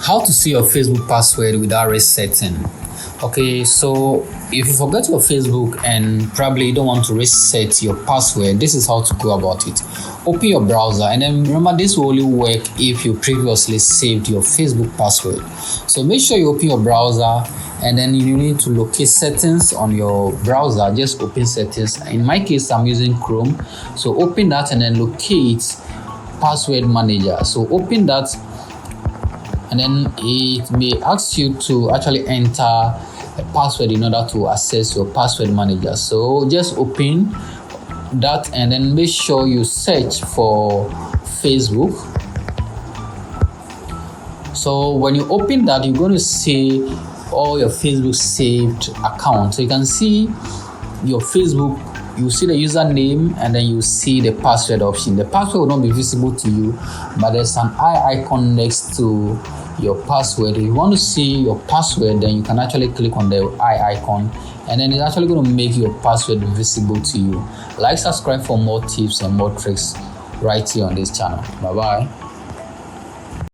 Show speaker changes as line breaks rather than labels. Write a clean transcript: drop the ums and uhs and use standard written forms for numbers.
How to see your Facebook password without resetting. Okay, so if you forget your Facebook and probably you don't want to reset your password, this is how to go about it. Open your browser, and then remember, this will only work if you previously saved your Facebook password. So make sure you open your browser, and then you need to locate settings on your browser. Just open settings. In my case, I'm using Chrome. So open that and then locate password manager. So open that, and then it may ask you to actually enter a password in order to access your password manager. So just open that and then make sure you search for Facebook. So when you open that, you're going to see all your Facebook saved accounts. So you can see your Facebook, you see the username, and then you see the password option. The password will not be visible to you, but there's an eye icon next to your password. If you want to see your password, then you can actually click on the eye icon, and then it's actually going to make your password visible to you. Like, subscribe for more tips and more tricks right here on this channel. Bye bye.